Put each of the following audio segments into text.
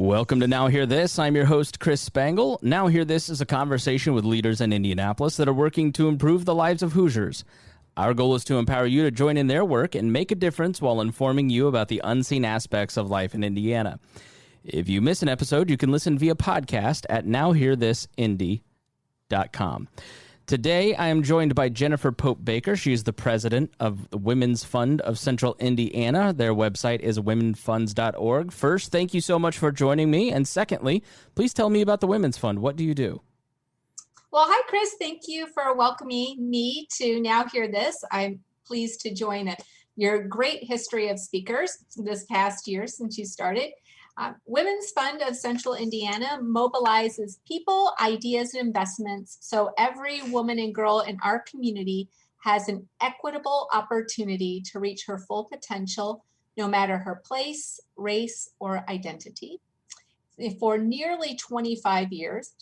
Welcome to Now Hear This. I'm your host, Chris Spangle. Now Hear This is a conversation with leaders in Indianapolis that are working to improve the lives of Hoosiers. Our goal is to empower you to join in their work and make a difference while informing you about the unseen aspects of life in Indiana. If you miss an episode, you can listen via podcast at nowhearthisindy.com. Today, I am joined by Jennifer Pope Baker. She is the president of the Women's Fund of Central Indiana. Their website is womenfunds.org. First, thank you so much for joining me. And secondly, please tell me about the Women's Fund. What do you do? Well, hi, Chris. Thank you for welcoming me to Now Hear This. I'm pleased to join your great history of speakers this past year since you started. Women's Fund of Central Indiana mobilizes people, ideas, and investments so every woman and girl in our community has an equitable opportunity to reach her full potential, no matter her place, race, or identity. For nearly 25 years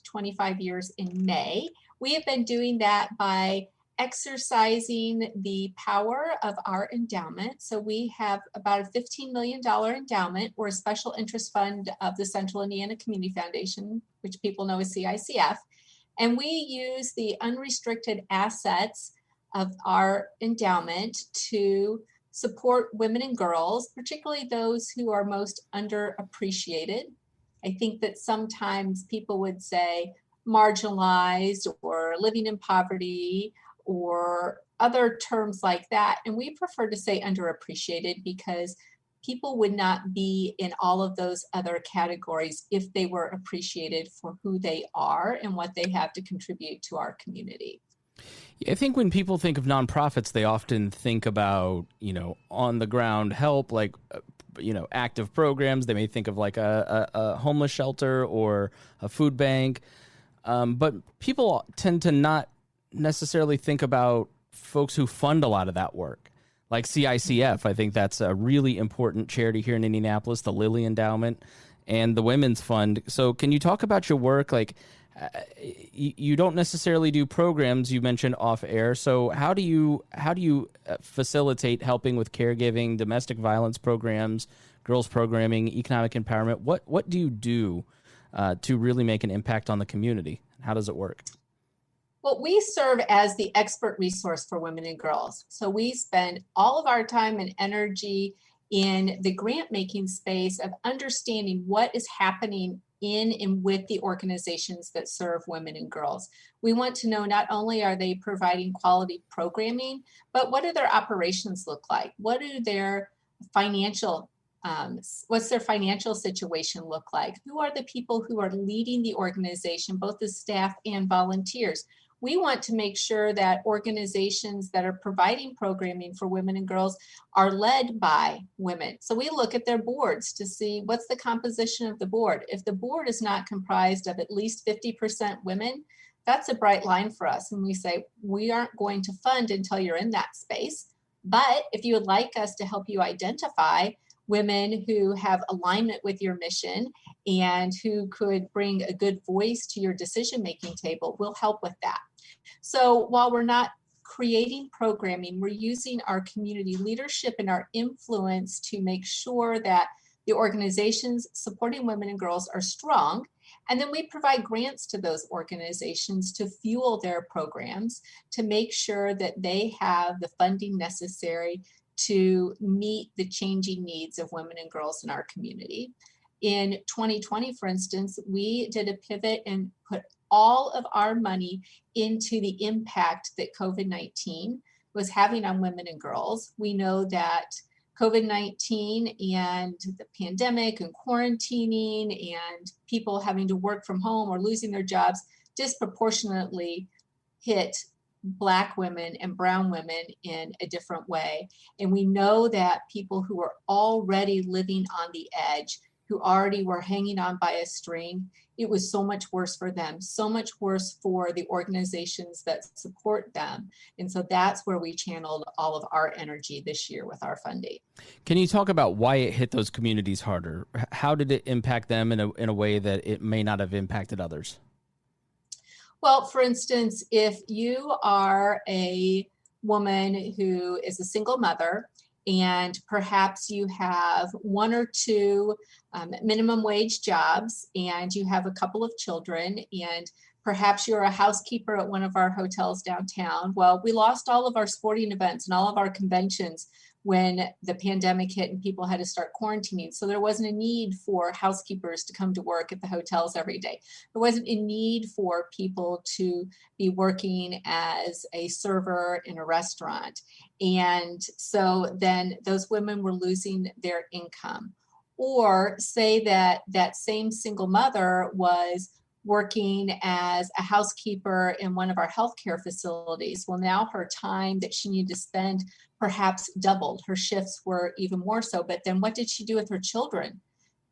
in May, we have been doing that by exercising the power of our endowment. So we have about a $15 million endowment. We're a special interest fund of the Central Indiana Community Foundation, which people know as CICF. And we use the unrestricted assets of our endowment to support women and girls, particularly those who are most underappreciated. I think that sometimes people would say marginalized or living in poverty or other terms like that. And we prefer to say underappreciated because people would not be in all of those other categories if they were appreciated for who they are and what they have to contribute to our community. I think when people think of nonprofits, they often think about, on the ground help, like, active programs. They may think of like a homeless shelter or a food bank. But people tend to not necessarily think about folks who fund a lot of that work, like CICF. I think that's a really important charity here in Indianapolis, the Lilly Endowment and the Women's Fund. So can you talk about your work? Like, you don't necessarily do programs, you mentioned off air. So how do you facilitate helping with caregiving, domestic violence programs, girls programming, economic empowerment? What do you do to really make an impact on the community? How does it work? Well, we serve as the expert resource for women and girls. So we spend all of our time and energy in the grant making space of understanding what is happening in and with the organizations that serve women and girls. We want to know not only are they providing quality programming, but what do their operations look like? What do their what's their financial situation look like? Who are the people who are leading the organization, both the staff and volunteers? We want to make sure that organizations that are providing programming for women and girls are led by women. So we look at their boards to see what's the composition of the board. If the board is not comprised of at least 50% women, that's a bright line for us. And we say, we aren't going to fund until you're in that space. But if you would like us to help you identify women who have alignment with your mission and who could bring a good voice to your decision-making table, we'll help with that. So while we're not creating programming, we're using our community leadership and our influence to make sure that the organizations supporting women and girls are strong. And then we provide grants to those organizations to fuel their programs, to make sure that they have the funding necessary to meet the changing needs of women and girls in our community. In 2020, for instance, we did a pivot and put all of our money into the impact that COVID-19 was having on women and girls. We know that COVID-19 and the pandemic and quarantining and people having to work from home or losing their jobs disproportionately hit Black women and brown women in a different way. And we know that people who are already living on the edge, who already were hanging on by a string, it was so much worse for them, so much worse for the organizations that support them. And so that's where we channeled all of our energy this year with our funding. Can you talk about why it hit those communities harder? How did it impact them in a way that it may not have impacted others? Well, for instance, if you are a woman who is a single mother and perhaps you have one or two minimum wage jobs, and you have a couple of children, and perhaps you're a housekeeper at one of our hotels downtown. Well, we lost all of our sporting events and all of our conventions when the pandemic hit and people had to start quarantining. So there wasn't a need for housekeepers to come to work at the hotels every day. There wasn't a need for people to be working as a server in a restaurant. And so then those women were losing their income. Or say that that same single mother was working as a housekeeper in one of our healthcare facilities. Well, now her time that she needed to spend perhaps doubled. Her shifts were even more so. But then what did she do with her children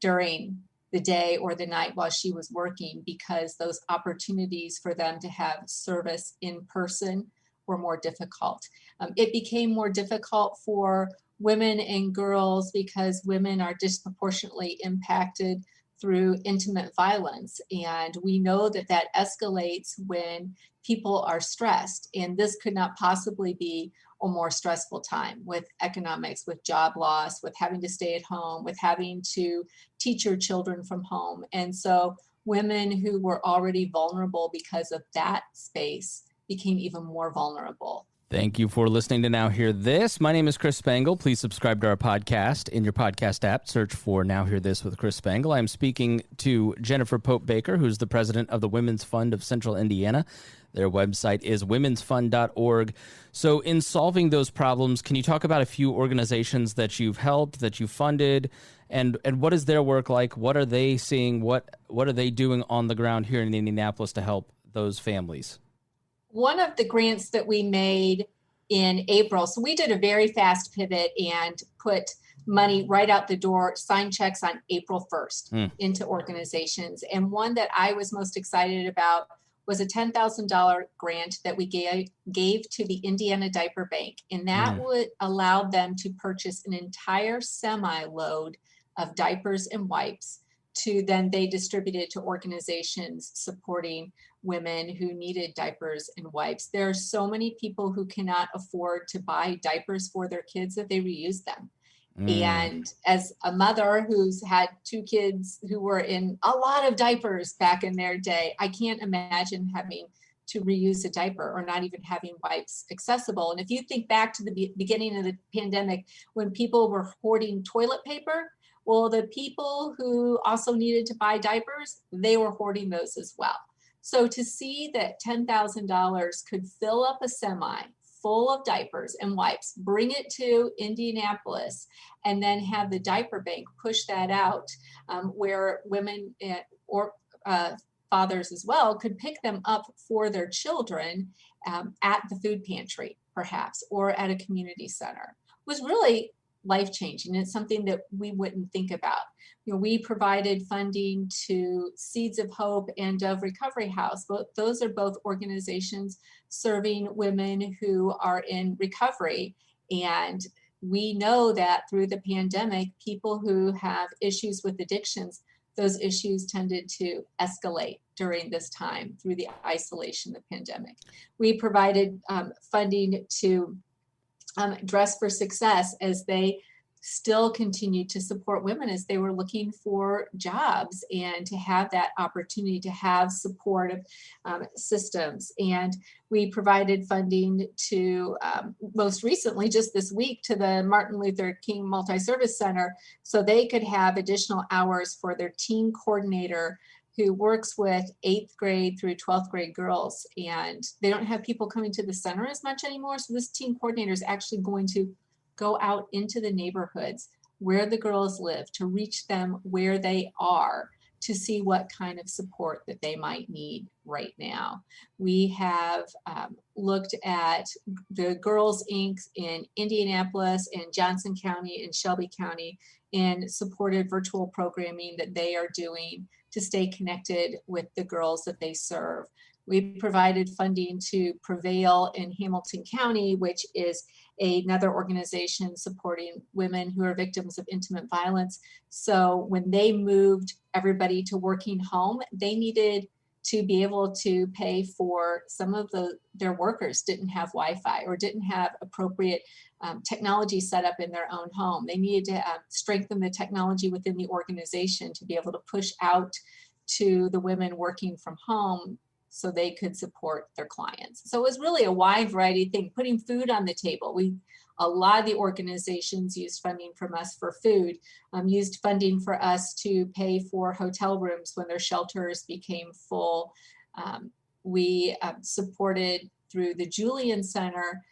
during the day or the night while she was working? Because those opportunities for them to have service in person were more difficult. It became more difficult for women and girls because women are disproportionately impacted through intimate violence. And we know that that escalates when people are stressed. And this could not possibly be a more stressful time with economics, with job loss, with having to stay at home, with having to teach your children from home. And so women who were already vulnerable because of that space became even more vulnerable. Thank you for listening to Now Hear This. My name is Chris Spangle. Please subscribe to our podcast in your podcast app. Search for Now Hear This with Chris Spangle. I'm speaking to Jennifer Pope Baker, who's the president of the Women's Fund of Central Indiana. Their website is womensfund.org. So in solving those problems, can you talk about a few organizations that you've helped, that you funded, and what is their work like? What are they seeing? What are they doing on the ground here in Indianapolis to help those families? One of the grants that we made in April, so we did a very fast pivot and put money right out the door, signed checks on April 1st into organizations. And one that I was most excited about was a $10,000 grant that we gave to the Indiana Diaper Bank. And that would allow them to purchase an entire semi-load of diapers and wipes to then they distributed to organizations supporting women who needed diapers and wipes. There are so many people who cannot afford to buy diapers for their kids that they reuse them. And as a mother who's had two kids who were in a lot of diapers back in their day, I can't imagine having to reuse a diaper or not even having wipes accessible. And if you think back to the beginning of the pandemic, when people were hoarding toilet paper, well, the people who also needed to buy diapers, they were hoarding those as well. So to see that $10,000 could fill up a semi full of diapers and wipes, bring it to Indianapolis, and then have the diaper bank push that out where women or fathers as well could pick them up for their children at the food pantry, perhaps, or at a community center, was really life-changing. It's something that we wouldn't think about. You know, we provided funding to Seeds of Hope and Dove Recovery House. Those are both organizations serving women who are in recovery. And we know that through the pandemic, people who have issues with addictions, those issues tended to escalate during this time through the isolation of the pandemic. We provided funding to Dress for Success as they still continued to support women as they were looking for jobs and to have that opportunity to have supportive systems. And we provided funding to, most recently, just this week, to the Martin Luther King Multi-Service Center so they could have additional hours for their teen coordinator who works with 8th grade through 12th grade girls. And they don't have people coming to the center as much anymore. So this teen coordinator is actually going to go out into the neighborhoods where the girls live to reach them where they are to see what kind of support that they might need right now. We have looked at the Girls Inc. in Indianapolis and Johnson County and Shelby County and supported virtual programming that they are doing to stay connected with the girls that they serve. We provided funding to Prevail in Hamilton County, which is another organization supporting women who are victims of intimate violence. So when they moved everybody to working home, they needed to be able to pay for some of their workers didn't have Wi-Fi or didn't have appropriate technology set up in their own home. They needed to strengthen the technology within the organization to be able to push out to the women working from home so they could support their clients. So it was really a wide variety of things, putting food on the table. A lot of the organizations used funding from us for food, used funding for us to pay for hotel rooms when their shelters became full. We supported through the Julian Center.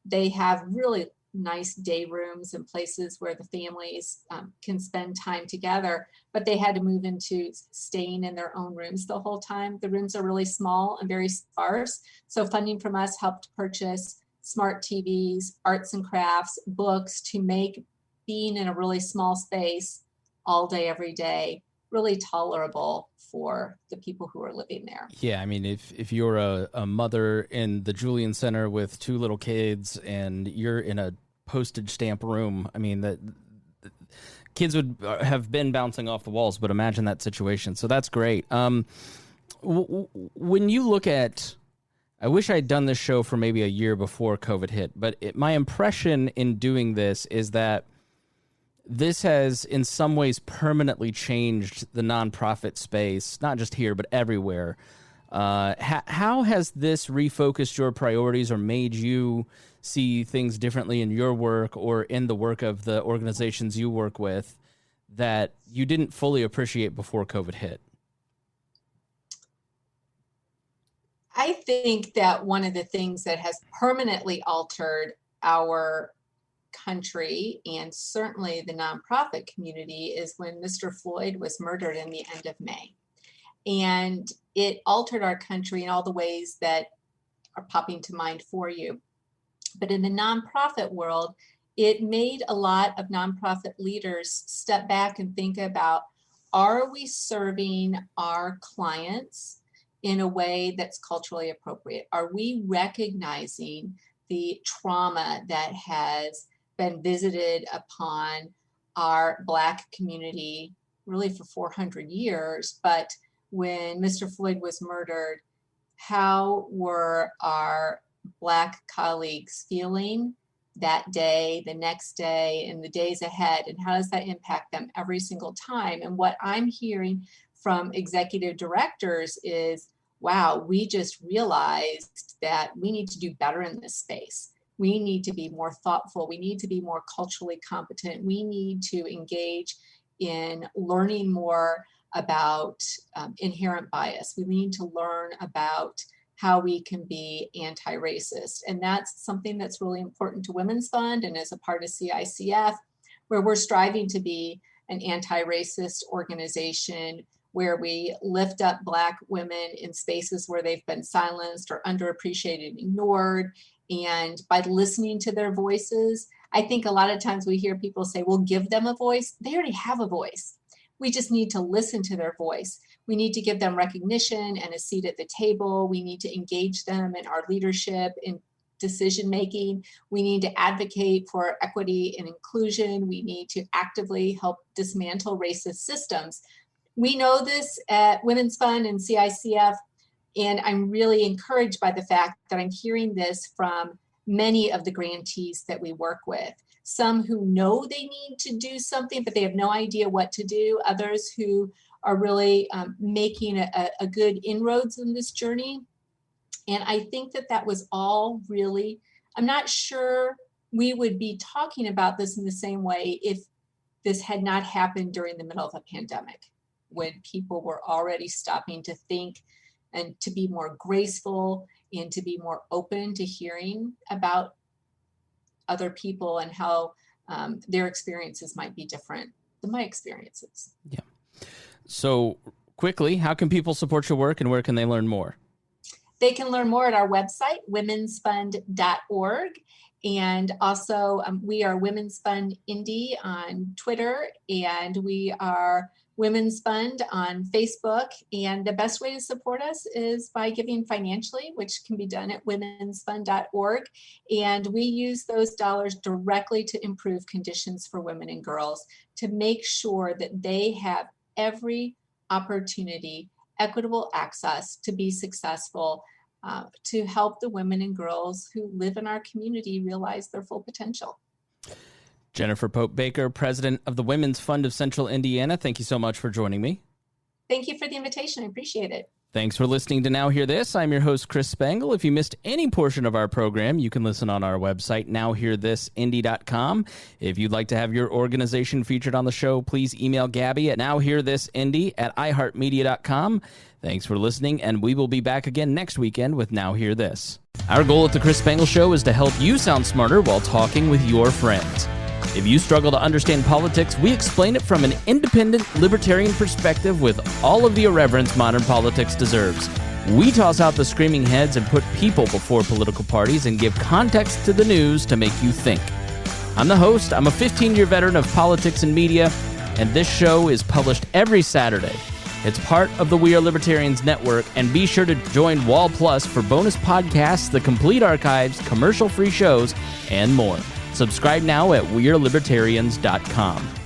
They have really nice day rooms and places where the families can spend time together, but they had to move into staying in their own rooms the whole time. The rooms are really small and very sparse. So funding from us helped purchase smart TVs, arts and crafts, books to make being in a really small space all day, every day, really tolerable for the people who are living there. Yeah, I mean, if you're a mother in the Julian Center with 2 little kids and you're in a postage stamp room, I mean, that kids would have been bouncing off the walls, but imagine that situation. So that's great. When you look at, I wish I'd done this show for maybe a year before COVID hit, but my impression in doing this is that this has in some ways permanently changed the nonprofit space, not just here, but everywhere. How has this refocused your priorities or made you see things differently in your work or in the work of the organizations you work with that you didn't fully appreciate before COVID hit? I think that one of the things that has permanently altered our country and certainly the nonprofit community is when Mr. Floyd was murdered in the end of May. And it altered our country in all the ways that are popping to mind for you. But in the nonprofit world, it made a lot of nonprofit leaders step back and think about, are we serving our clients in a way that's culturally appropriate? Are we recognizing the trauma that has been visited upon our Black community really for 400 years? But when Mr. Floyd was murdered, how were our Black colleagues feeling that day, the next day, and the days ahead? And how does that impact them every single time? And what I'm hearing from executive directors is, wow, we just realized that we need to do better in this space. We need to be more thoughtful. We need to be more culturally competent. We need to engage in learning more about inherent bias. We need to learn about how we can be anti-racist. And that's something that's really important to Women's Fund and as a part of CICF, where we're striving to be an anti-racist organization where we lift up Black women in spaces where they've been silenced or underappreciated and ignored. And by listening to their voices, I think a lot of times we hear people say, well, give them a voice. They already have a voice. We just need to listen to their voice. We need to give them recognition and a seat at the table. We need to engage them in our leadership, in decision-making. We need to advocate for equity and inclusion. We need to actively help dismantle racist systems. We know this at Women's Fund and CICF, and I'm really encouraged by the fact that I'm hearing this from many of the grantees that we work with. Some who know they need to do something, but they have no idea what to do. Others who are really making a good inroads in this journey. And I think that that was all really, I'm not sure we would be talking about this in the same way if this had not happened during the middle of a pandemic, when people were already stopping to think and to be more graceful and to be more open to hearing about other people and how their experiences might be different than my experiences. Yeah. So quickly, how can people support your work and where can they learn more? They can learn more at our website, womensfund.org. And also we are Women's Fund Indy on Twitter, and we are Women's Fund on Facebook. And the best way to support us is by giving financially, which can be done at womensfund.org. And we use those dollars directly to improve conditions for women and girls, to make sure that they have every opportunity, equitable access to be successful, to help the women and girls who live in our community realize their full potential. Jennifer Pope Baker, president of the Women's Fund of Central Indiana, thank you so much for joining me. Thank you for the invitation. I appreciate it. Thanks for listening to Now Hear This. I'm your host, Chris Spangle. If you missed any portion of our program, you can listen on our website, nowhearthisindy.com. If you'd like to have your organization featured on the show, please email Gabby at nowhearthisindy@iheartmedia.com. Thanks for listening, and we will be back again next weekend with Now Hear This. Our goal at the Chris Spangle Show is to help you sound smarter while talking with your friends. If you struggle to understand politics, we explain it from an independent, libertarian perspective with all of the irreverence modern politics deserves. We toss out the screaming heads and put people before political parties and give context to the news to make you think. I'm the host. I'm a 15-year veteran of politics and media, and this show is published every Saturday. It's part of the We Are Libertarians network, and be sure to join Wall Plus for bonus podcasts, the complete archives, commercial-free shows, and more. Subscribe now at wearelibertarians.com.